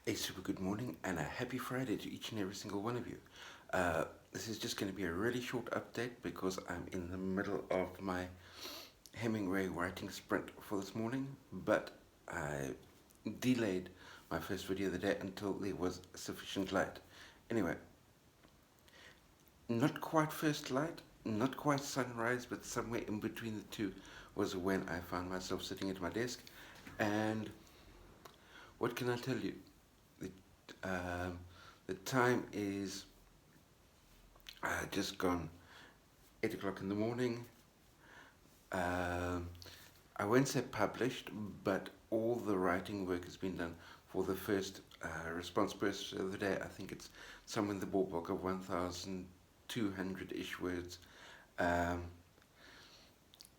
A super good morning and a happy Friday to each and every single one of you. This is just going to be a really short update because I'm in the middle of my Hemmingway writing sprint for this morning, but I delayed my first video of the day until there was sufficient light. Anyway, not quite first light, not quite sunrise, but somewhere in between the two was when I found myself sitting at my desk. And what can I tell you? The, um, the time is just gone 8 o'clock in the morning. Um, I won't say published, but all the writing work has been done for the first response burst of the day. I think it's somewhere in the ballpark of 1,200-ish words. Um,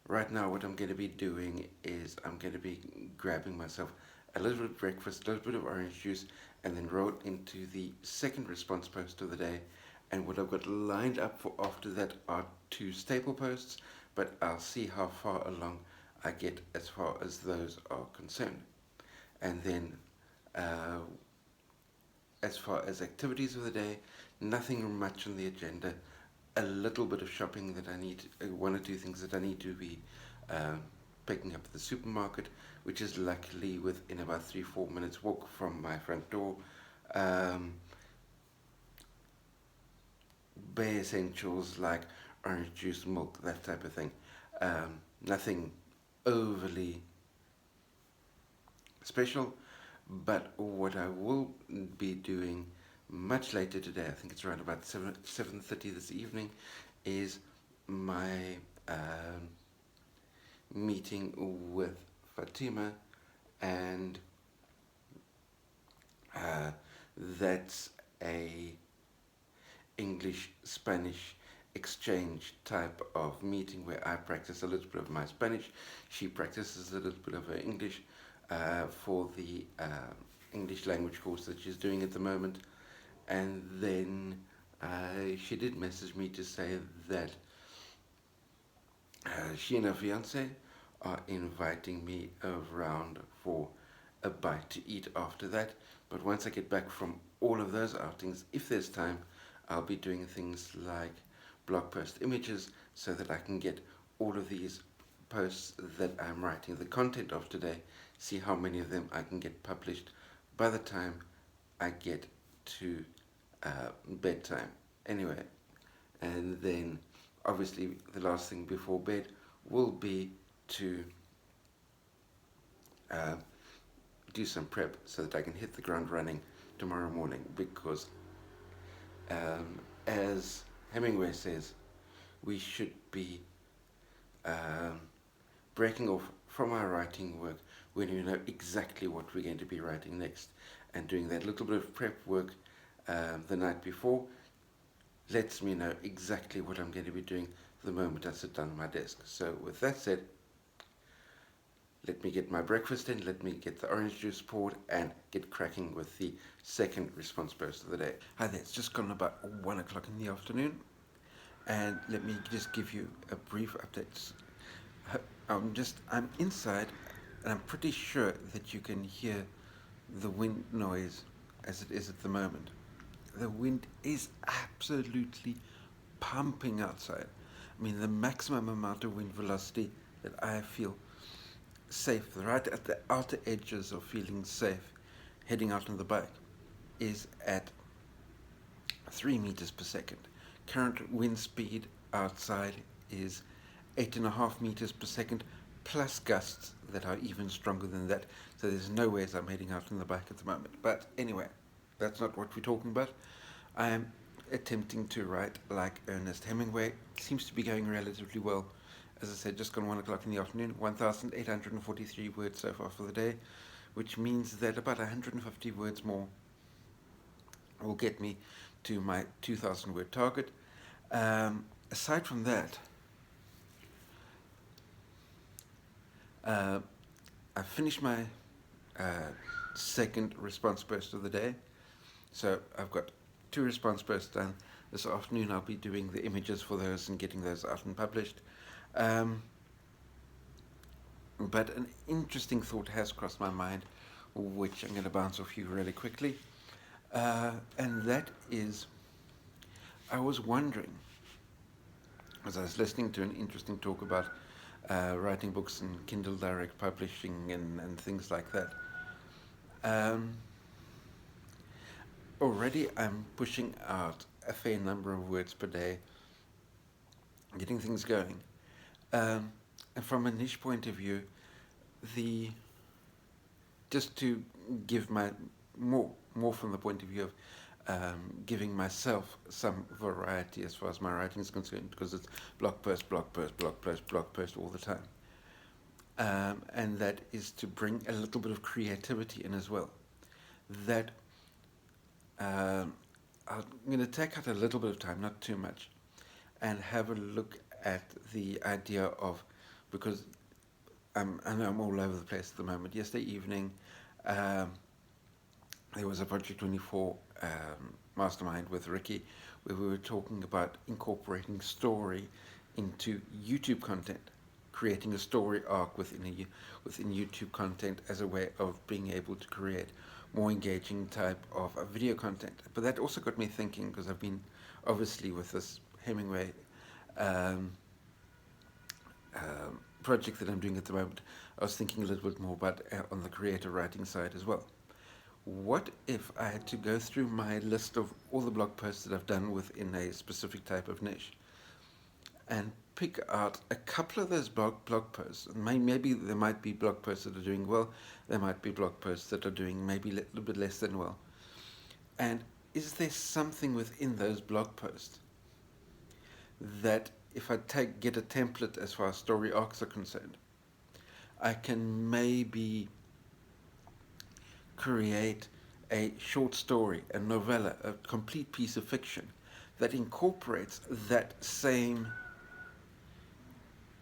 right now, what I'm going to be doing is I'm going to be grabbing myself a little bit of breakfast, a little bit of orange juice, and then roll into the second response post of the day. And what I've got lined up for after that are two staple posts, but I'll see how far along I get as far as those are concerned. And then as far as activities of the day, nothing much on the agenda. A little bit of shopping that I need, one or two things that I need to be um, picking up at the supermarket, which is luckily within about 3-4 minutes walk from my front door. Um, bare essentials like orange juice, milk, that type of thing. Nothing overly special, but what I will be doing much later today, I think it's around about 7:30 this evening, is my meeting with Fatima, and that's a English-Spanish exchange type of meeting where I practice a little bit of my Spanish, she practices a little bit of her English for the English language course that she's doing at the moment. And then she did message me to say that she and her fiance are inviting me around for a bite to eat after that. But once I get back from all of those outings, if there's time, I'll be doing things like blog post images so that I can get all of these posts that I'm writing the content of today, see how many of them I can get published by the time I get to bedtime. Anyway, and then obviously the last thing before bed will be to uh, do some prep so that I can hit the ground running tomorrow morning, because as Hemingway says, we should be um, breaking off from our writing work when we know exactly what we're going to be writing next, and doing that little bit of prep work the night before lets me know exactly what I'm going to be doing the moment I sit down at my desk. So with that said, let me get my breakfast in, let me get the orange juice poured, and get cracking with the second response burst of the day. Hi there, it's just gone about 1 o'clock in the afternoon, and let me just give you a brief update. I'm inside, and I'm pretty sure that you can hear the wind noise as it is at the moment. The wind is absolutely pumping outside. I mean, the maximum amount of wind velocity that I feel safe, right at the outer edges of feeling safe, heading out on the bike, is at 3 meters per second. Current wind speed outside is 8.5 meters per second, plus gusts that are even stronger than that. So there's no ways I'm heading out on the bike at the moment. But anyway, that's not what we're talking about. I am attempting to write like Ernest Hemingway. Seems to be going relatively well. As I said, just gone 1 o'clock in the afternoon, 1,843 words so far for the day, which means that about 150 words more will get me to my 2,000 word target. Aside from that, I finished my second response burst of the day. So I've got 2 response bursts done. This afternoon I'll be doing the images for those and getting those out and published. But an interesting thought has crossed my mind which I'm going to bounce off you really quickly. And that is, I was wondering, as I was listening to an interesting talk about writing books and Kindle Direct Publishing and things like that. Um, Already I'm pushing out a fair number of words per day, getting things going. And from a niche point of view, the just to give my more from the point of view of giving myself some variety as far as my writing is concerned, because it's blog post, blog post, blog post, blog post all the time. And that is to bring a little bit of creativity in as well. That I'm going to take out a little bit of time, not too much, and have a look at the idea of, because I know I'm all over the place at the moment. Yesterday evening, there was a Project 24 mastermind with Ricky, where we were talking about incorporating story into YouTube content, creating a story arc within YouTube content as a way of being able to create more engaging type of video content. But that also got me thinking, because I've been obviously with this Hemmingway project that I'm doing at the moment, I was thinking a little bit more about on the creative writing side as well. What if I had to go through my list of all the blog posts that I've done within a specific type of niche and pick out a couple of those blog posts? Maybe there might be blog posts that are doing well, there might be blog posts that are doing maybe a little bit less than well. And is there something within those blog posts that if I get a template as far as story arcs are concerned, I can maybe create a short story, a novella, a complete piece of fiction that incorporates that same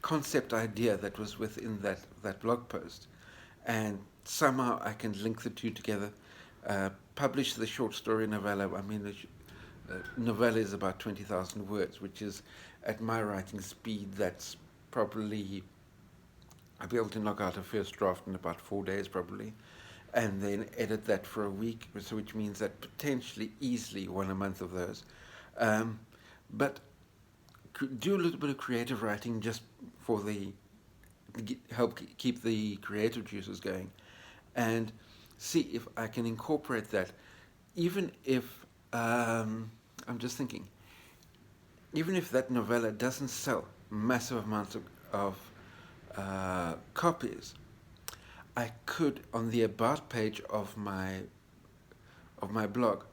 concept idea that was within that blog post, and somehow I can link the two together, publish the short story novella. I mean, the novella is about 20,000 words, which is, at my writing speed, that's probably, I'll be able to knock out a first draft in about 4 days probably, and then edit that for a week, so which means that potentially easily one a month of those. But do a little bit of creative writing just for the help keep the creative juices going, and see if I can incorporate that. Even if I'm just thinking, even if that novella doesn't sell massive amounts of copies, I could, on the about page of my blog,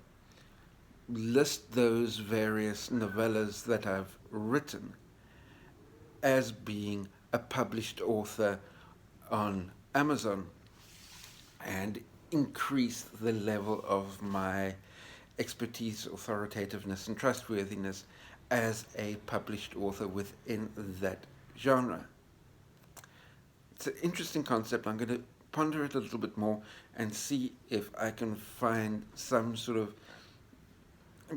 list those various novellas that I've written as being a published author on Amazon, and increase the level of my expertise, authoritativeness, and trustworthiness as a published author within that genre. It's an interesting concept. I'm going to ponder it a little bit more and see if I can find some sort of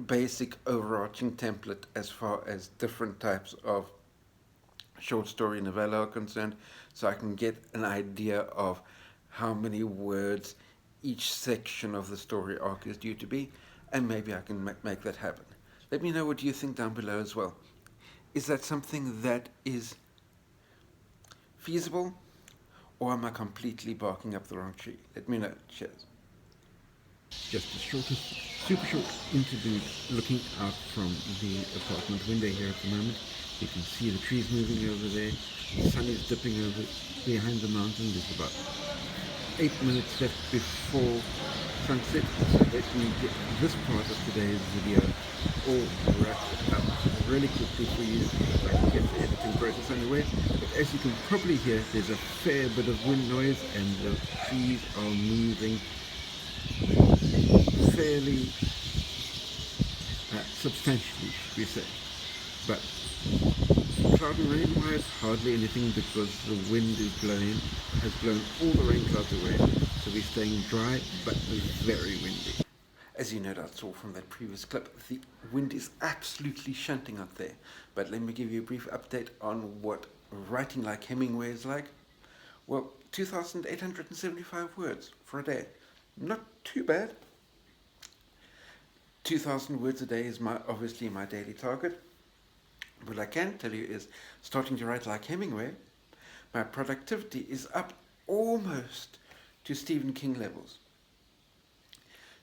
basic overarching template as far as different types of short story novella are concerned, so I can get an idea of how many words each section of the story arc is due to be, and maybe I can make that happen. Let me know what you think down below as well. Is that something that is feasible, or am I completely barking up the wrong tree? Let me know. Cheers. Just a super short interlude looking out from the apartment window here at the moment. You can see the trees moving over there. The sun is dipping over behind the mountain. There's about 8 minutes left before sunset. So let me get this part of today's video all wrapped up really quickly for you, so I can get the editing process underway. But as you can probably hear, there's a fair bit of wind noise, and the trees are moving fairly substantially, should we say. But cloud and rain wise, hardly anything, because the wind has blown all the rain clouds away, so we're staying dry but very windy. As you no doubt saw from that previous clip, the wind is absolutely shunting out there. But let me give you a brief update on what writing like Hemmingway is like. Well, 2,875 words for a day. Not too bad. 2,000 words a day is obviously my daily target. What I can tell you is, starting to write like Hemmingway, my productivity is up almost to Stephen King levels.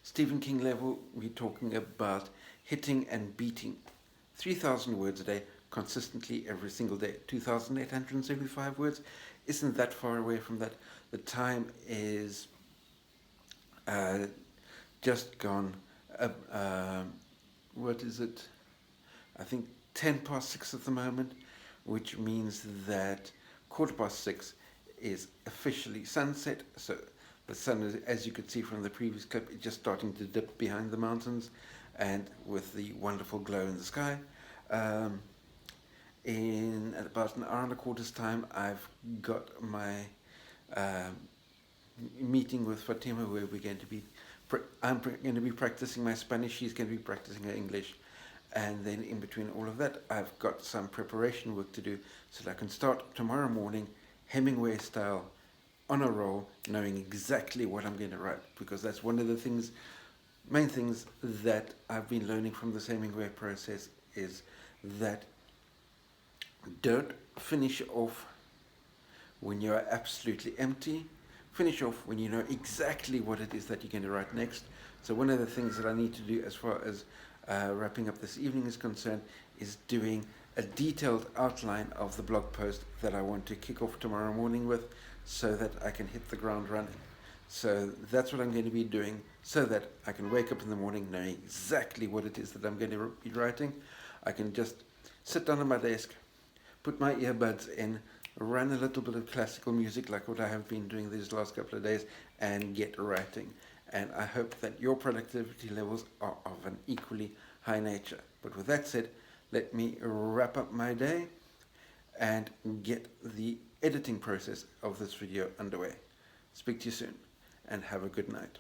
Stephen King level, we're talking about hitting and beating 3,000 words a day consistently every single day. 2,875 words isn't that far away from that. The time is just gone. What is it? I think 10 past 6 at the moment, which means that 6:15 is officially sunset. So the sun is, as you could see from the previous clip, it's just starting to dip behind the mountains, and with the wonderful glow in the sky. In about an hour and a quarter's time, I've got my meeting with Fatima, where we're going to be. I'm going to be practicing my Spanish. She's going to be practicing her English, and then in between all of that, I've got some preparation work to do so that I can start tomorrow morning, Hemingway style, on a roll, knowing exactly what I'm going to write, because that's one of the main things that I've been learning from this Hemingway process, is that don't finish off when you're absolutely empty. Finish off when you know exactly what it is that you're going to write next. So one of the things that I need to do as far as wrapping up this evening is concerned is doing a detailed outline of the blog post that I want to kick off tomorrow morning with, so that I can hit the ground running. So that's what I'm going to be doing, so that I can wake up in the morning knowing exactly what it is that I'm going to be writing. I can just sit down at my desk, put my earbuds in, run a little bit of classical music like what I have been doing these last couple of days, and get writing. And I hope that your productivity levels are of an equally high nature. But with that said, let me wrap up my day and get the editing process of this video underway. Speak to you soon, and have a good night.